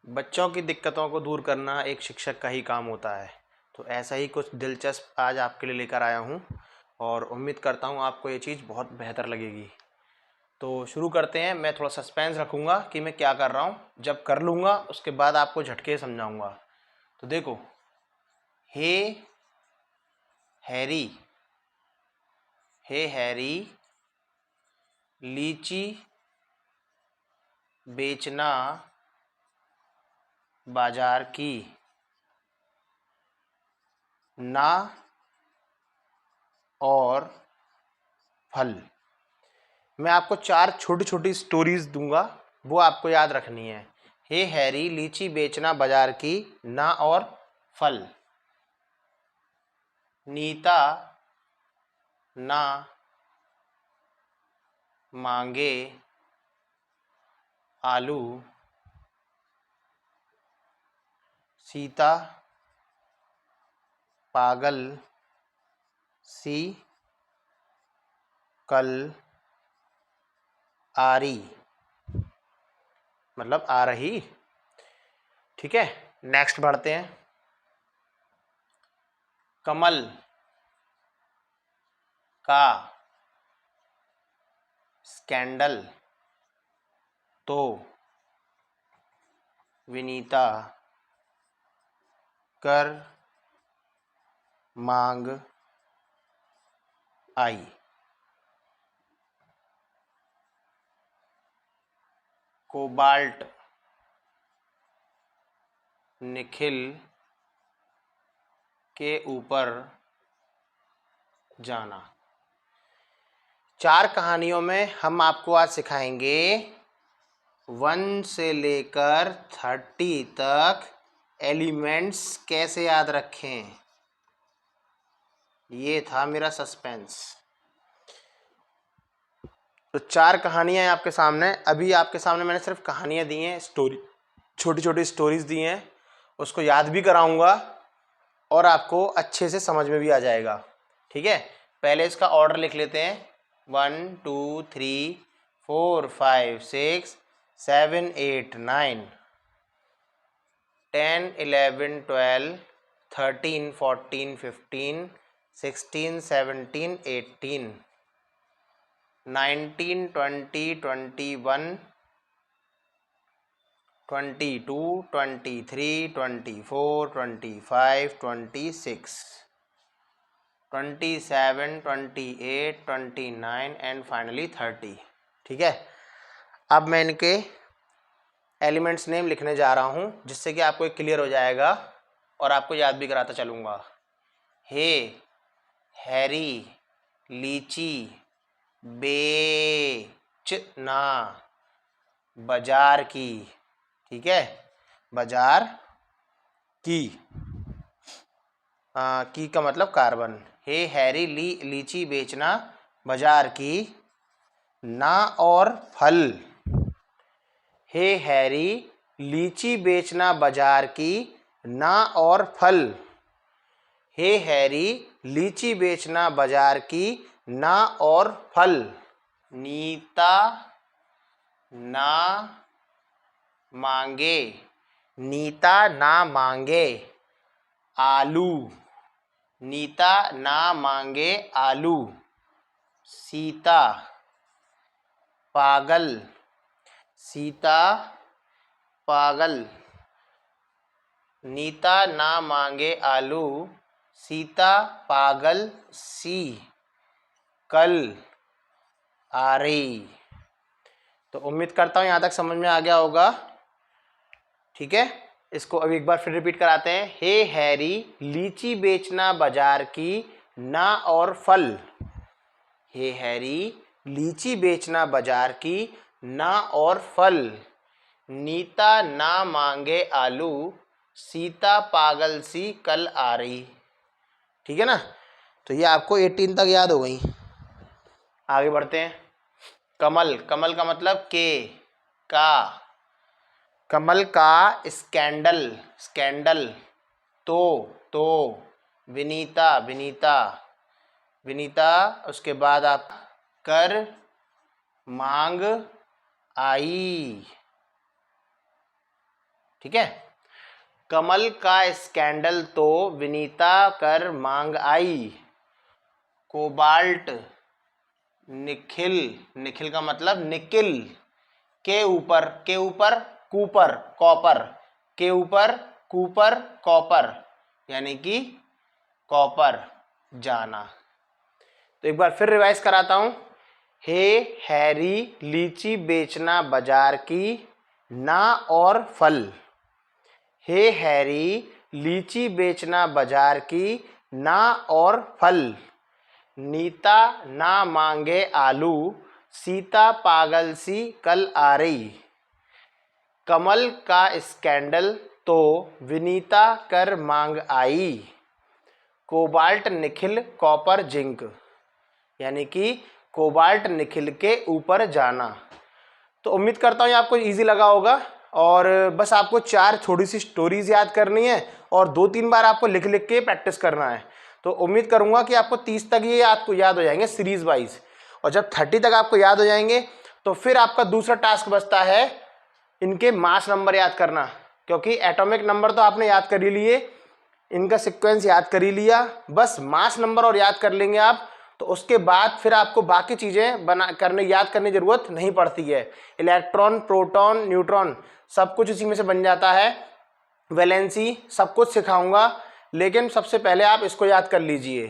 बच्चों की दिक्कतों को दूर करना एक शिक्षक का ही काम होता है। तो ऐसा ही कुछ दिलचस्प आज आपके लिए लेकर आया हूँ और उम्मीद करता हूँ आपको ये चीज़ बहुत बेहतर लगेगी। तो शुरू करते हैं। मैं थोड़ा सस्पेंस रखूँगा कि मैं क्या कर रहा हूँ, जब कर लूँगा उसके बाद आपको झटके समझाऊँगा। तो देखो, हे हैरी, हे हैरी लीची बेचना बाजार की, ना और फल। मैं आपको 4 छोटी छोटी स्टोरीज दूंगा, वो आपको याद रखनी है। हे हैरी लीची बेचना बाजार की, ना और फल। नीता ना मांगे आलू, सीता पागल सी कल आ रही, मतलब आ रही। ठीक है, नेक्स्ट बढ़ते हैं। कमल का स्कैंडल तो विनीता कर मांग आई। कोबाल्ट निखिल के ऊपर जाना। 4 कहानियों में हम आपको आज सिखाएंगे 1 से लेकर 30 तक एलिमेंट्स कैसे याद रखें। ये था मेरा सस्पेंस। तो 4 कहानियां हैं आपके सामने। अभी आपके सामने मैंने सिर्फ कहानियां दी हैं, स्टोरी, छोटी छोटी स्टोरीज दी हैं। उसको याद भी कराऊंगा और आपको अच्छे से समझ में भी आ जाएगा। ठीक है, पहले इसका ऑर्डर लिख लेते हैं। 1 2 3 4 5 6 7 8 9 10 11 12 13 14 15 16 17 18 19 20 21 22 23 24 25 26 27 28 29 एंड फाइनली 30। ठीक है, अब मैं इनके एलिमेंट्स नेम लिखने जा रहा हूँ, जिससे कि आपको एक क्लियर हो जाएगा और आपको याद भी कराता चलूँगा। हे हैरी लीची बेचना बाजार की। ठीक है, बाजार की, की का मतलब कार्बन। हे हैरी लीची बेचना बाजार की, ना और फल। हे हैरी लीची बेचना बाजार की, ना और फल। हे हैरी लीची बेचना बाजार की, ना और फल। नीता ना मांगे, नीता ना मांगे आलू, नीता ना मांगे आलू। सीता पागल, सीता पागल। नीता ना मांगे आलू, सीता पागल सी कल आ रही। तो उम्मीद करता हूँ यहाँ तक समझ में आ गया होगा। ठीक है, इसको अभी एक बार फिर रिपीट कराते हैं। हे हैरी लीची बेचना बाजार की, ना और फल। हे हैरी लीची बेचना बाजार की, ना और फल। नीता ना मांगे आलू, सीता पागल सी कल आ रही। ठीक है ना, तो ये आपको 18 तक याद हो गई। आगे बढ़ते हैं। कमल, कमल का मतलब का। कमल का स्कैंडल, स्कैंडल तो विनीता, विनीता, विनीता। उसके बाद आप कर मांग आई, ठीक है। कमल का स्कैंडल तो विनीता कर मांग आई, कोबाल्ट निखिल, निखिल का मतलब निकिल के ऊपर, के ऊपर कूपर कॉपर, के ऊपर कूपर कॉपर यानी कि कॉपर जाना। तो एक बार फिर रिवाइज कराता हूं। हे हैरी लीची बेचना बाजार की, ना और फल। हे हैरी लीची बेचना बाजार की, ना और फल। नीता ना मांगे आलू, सीता पागल सी कल आ रही। कमल का स्कैंडल तो विनीता कर मांग आई, कोबाल्ट निखिल कॉपर जिंक यानी कि कोबाल्ट निखिल के ऊपर जाना। तो उम्मीद करता हूँ ये आपको इजी लगा होगा और बस आपको 4 छोटी सी स्टोरीज याद करनी है और 2-3 बार आपको लिख लिख के प्रैक्टिस करना है। तो उम्मीद करूंगा कि आपको 30 तक ये आपको याद हो जाएंगे सीरीज वाइज, और जब 30 तक आपको याद हो जाएंगे तो फिर आपका दूसरा टास्क बचता है इनके मास नंबर याद करना, क्योंकि एटॉमिक नंबर तो आपने याद कर ही लिए, इनका सीक्वेंस याद कर ही लिया, बस मास नंबर और याद कर लेंगे आप, तो उसके बाद फिर आपको बाकी चीज़ें याद करने की ज़रूरत नहीं पड़ती है। इलेक्ट्रॉन, प्रोटॉन, न्यूट्रॉन सब कुछ इसी में से बन जाता है, वैलेंसी सब कुछ सिखाऊंगा, लेकिन सबसे पहले आप इसको याद कर लीजिए।